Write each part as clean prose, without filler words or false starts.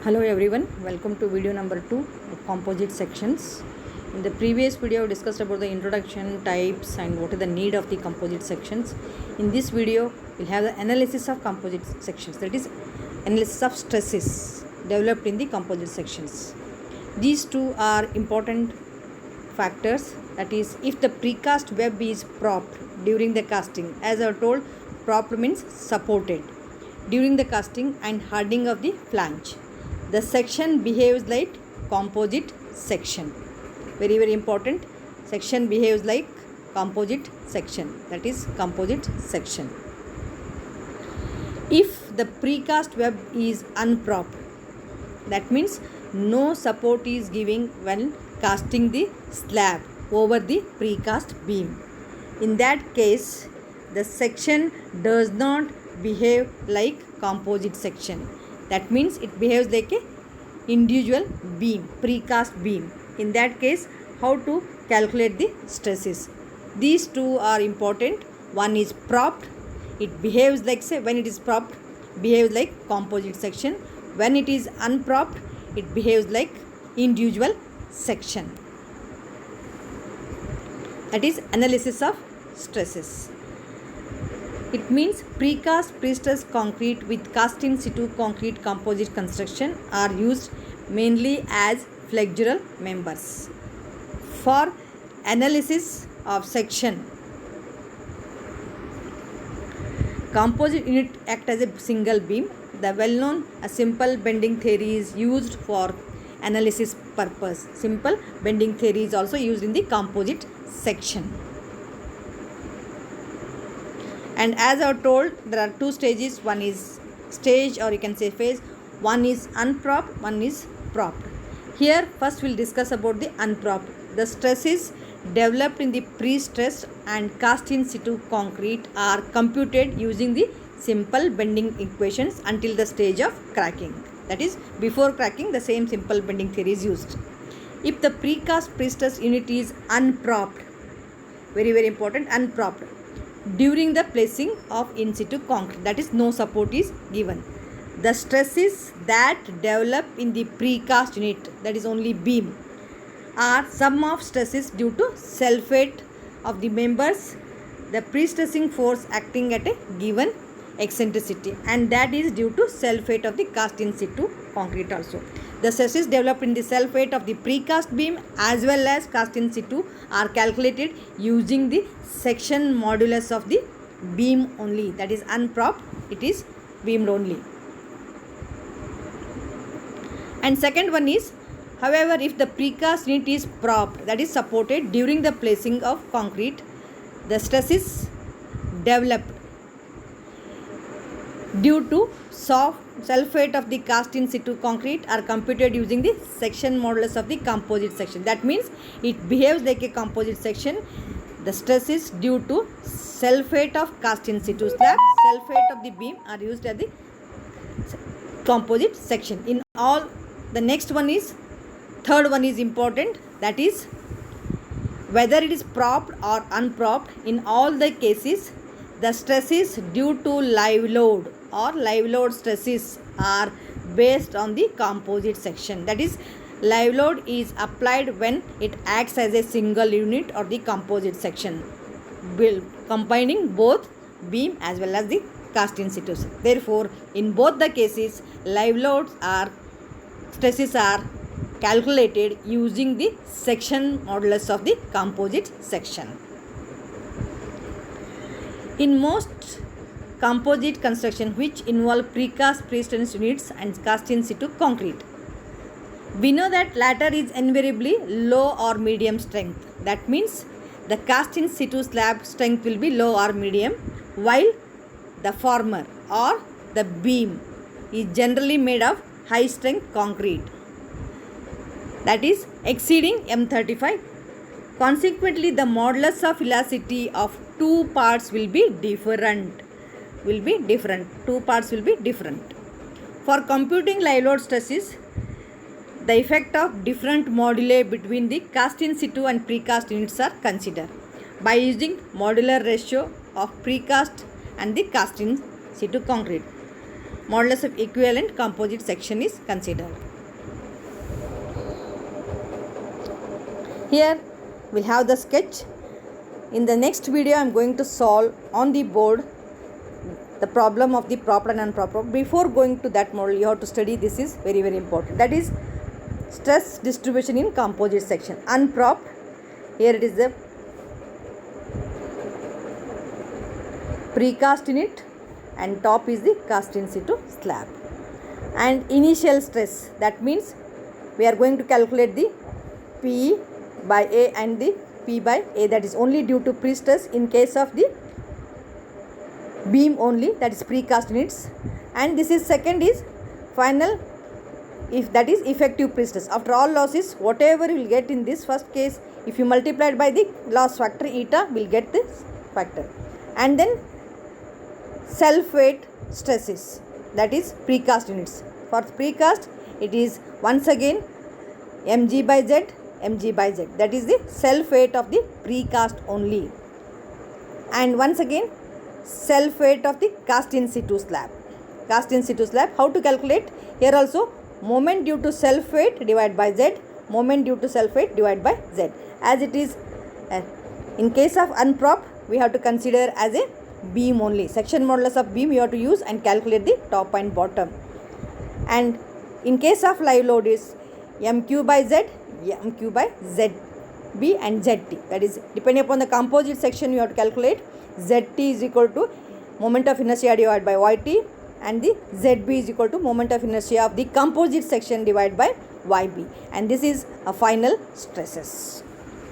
Hello everyone, welcome to video number 2 of composite sections. In the previous video, we discussed about the introduction, types and what is the need of the composite sections. In this video, we'll have the analysis of composite sections, that is analysis of stresses developed in the composite sections. These two are important factors, that is if the precast web is propped during the casting, as I have told, propped means supported during the casting and hardening of the flange, the section behaves like composite section. Very important. Section behaves like composite section, that is composite section. If the precast web is unpropped, that means no support is giving when casting the slab over the precast beam. In that case, the section does not behave like composite section. That means it behaves like a individual beam, precast beam. In that case, how to calculate the stresses? These two are important. One is propped. It behaves like, say, when it is propped, behaves like composite section. When it is unpropped, it behaves like individual section. That is analysis of stresses. It means precast prestressed concrete with cast in situ concrete composite construction are used mainly as flexural members. For analysis of section, composite unit act as a single beam. The well-known simple bending theory is used for analysis purpose. Simple bending theory is also used in the composite section. And as I have told, there are two stages. One is stage, or you can say phase. One is unpropped, one is propped. Here first we will discuss about the unpropped. The stresses developed in the pre-stressed and cast in situ concrete are computed using the simple bending equations until the stage of cracking. That is, before cracking, the same simple bending theory is used. If the precast pre-stressed unit is unpropped, very important, unpropped, during the placing of in situ concrete, that is no support is given, the stresses that develop in the precast unit, that is only beam, are sum of stresses due to self-weight of the members, the pre-stressing force acting at a given eccentricity, and that is due to self-weight of the cast in situ concrete also. The stresses developed in the self-weight of the precast beam as well as cast in situ are calculated using the section modulus of the beam only. That is unpropped, it is beamed only. And second one is, however, if the precast unit is propped, that is supported during the placing of concrete, the stresses developed due to self-weight of the cast in situ concrete are computed using the section modulus of the composite section. That means it behaves like a composite section. The stresses due to self-weight of cast in situ slab, self-weight of the beam are used as the composite section. In all, the next one is, third one is important, that is whether it is propped or unpropped. In all the cases, the stresses due to live load or live load stresses are based on the composite section. That is, live load is applied when it acts as a single unit or the composite section, combining both beam as well as the cast in situ. Therefore, in both the cases, live loads are stresses are calculated using the section modulus of the composite section. In most composite construction which involve precast pre-stressed units and cast in situ concrete, we know that latter is invariably low or medium strength. That means the cast in situ slab strength will be low or medium, while the former or the beam is generally made of high strength concrete, that is exceeding M35. Consequently, the modulus of elasticity of two parts will be different. Two parts will be different. For computing live load stresses, the effect of different moduli between the cast in situ and precast units are considered by using modular ratio of precast and the cast in situ concrete. modulus of equivalent composite section is considered. Here we'll have the sketch. In the next video I am going to solve on the board the problem of the proper and improper. Before going to that model, you have to study this is very important. That is stress distribution in composite section. Unpropped, here it is the precast unit and top is the cast in situ slab. And initial stress, that means we are going to calculate the P by A and the P by A, that is only due to pre-stress in case of the beam only, that is precast units. And this is second is final, if that is effective pre-stress. After all losses, whatever you will get in this first case, if you multiply it by the loss factor eta, will get this factor. And then self weight stresses, that is precast units. For precast, it is once again mg by z, mg by z, that is the self weight of the precast only. And once again self weight of the cast in situ slab. Cast in situ slab, how to calculate? Here also moment due to self weight divided by z, moment due to self weight divided by z. As it is in case of unpropped, we have to consider as a beam only. Section modulus of beam you have to use and calculate the top and bottom. And in case of live load is mq by z, mq by zb and zt, that is depending upon the composite section you have to calculate. Zt is equal to moment of inertia divided by yt, and the zb is equal to moment of inertia of the composite section divided by yb, and this is a final stresses.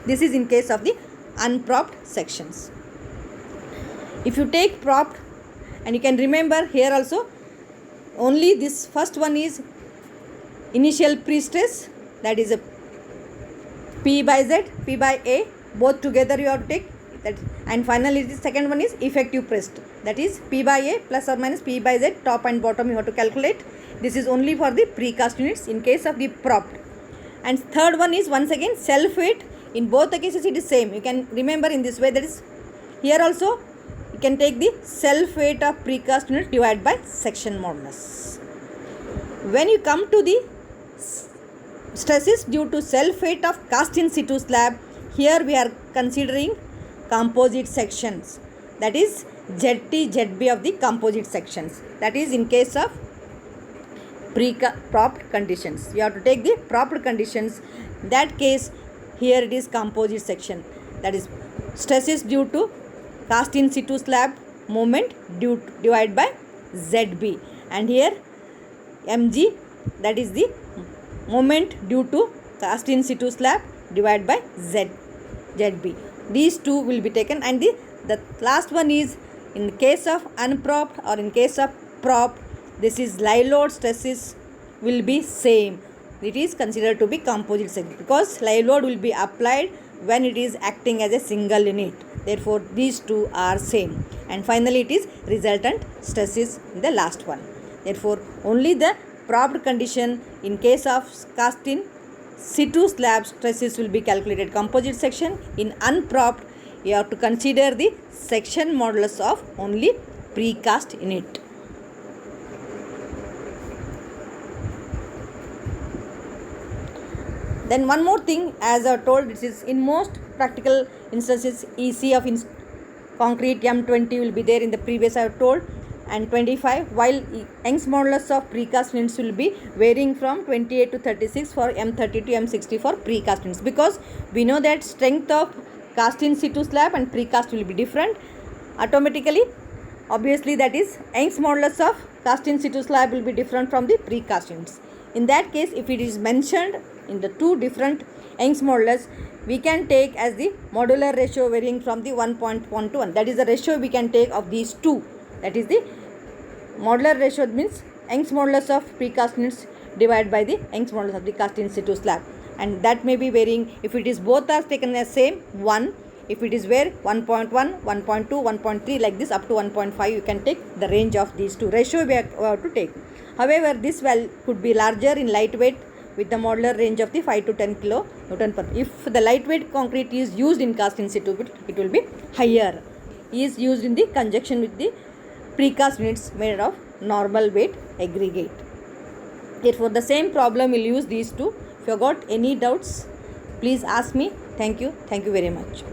This is in case of the unpropped sections. If you take propped, and you can remember here also only this first one is initial pre-stress, that is a P by Z, P by A, both together you have to take that, and finally the second one is effective pressed, that is P by A plus or minus P by Z, top and bottom you have to calculate. This is only for the precast units in case of the propped. And third one is once again self weight. In both the cases it is same, you can remember in this way, that is here also you can take the self weight of precast unit divided by section modulus. When you come to the stresses due to self weight of cast in situ slab, here we are considering composite sections, that is ZT, ZB of the composite sections, that is in case of propped conditions. You have to take the propped conditions. In that case, here it is composite section, that is stresses due to cast in situ slab moment divided by ZB, and here mg, that is the moment due to cast in situ slab divided by ZB. These two will be taken, and the last one is in case of unpropped or in case of propped, this is live load stresses will be same. It is considered to be composite section because live load will be applied when it is acting as a single unit. Therefore, these two are same. And finally, it is resultant stresses in the last one. Therefore, only the propped condition in case of cast in situ slab stresses will be calculated composite section. In unpropped, you have to consider the section modulus of only precast unit. Then one more thing, as I told, this is in most practical instances EC of concrete M20 will be there in the previous I have told, and 25, while Young's modulus of precast units will be varying from 28 to 36 for M30 to M60 for precast units, because we know that strength of cast in situ slab and precast will be different automatically. Obviously, that is Young's modulus of cast in situ slab will be different from the precast units. In that case, if it is mentioned in the two different Young's modulus, we can take as the modular ratio varying from the 1.1 to 1. That is the ratio we can take of these two. That is the modular ratio, means Young's modulus of precast units divided by the Young's modulus of the cast in situ slab. And that may be varying. If it is both are taken as same, 1. If it is where 1.1, 1.2, 1.3 like this up to 1.5, you can take the range of these two. Ratio we have to take. However, this value could be larger in lightweight with the modular range of the 5 to 10 kilo Newton per. If the lightweight concrete is used in cast in situ, it will be higher. Is used in the conjunction with the precast units made of normal weight aggregate. Therefore, the same problem will use these two. If you got any doubts, please ask me. Thank you. Thank you very much.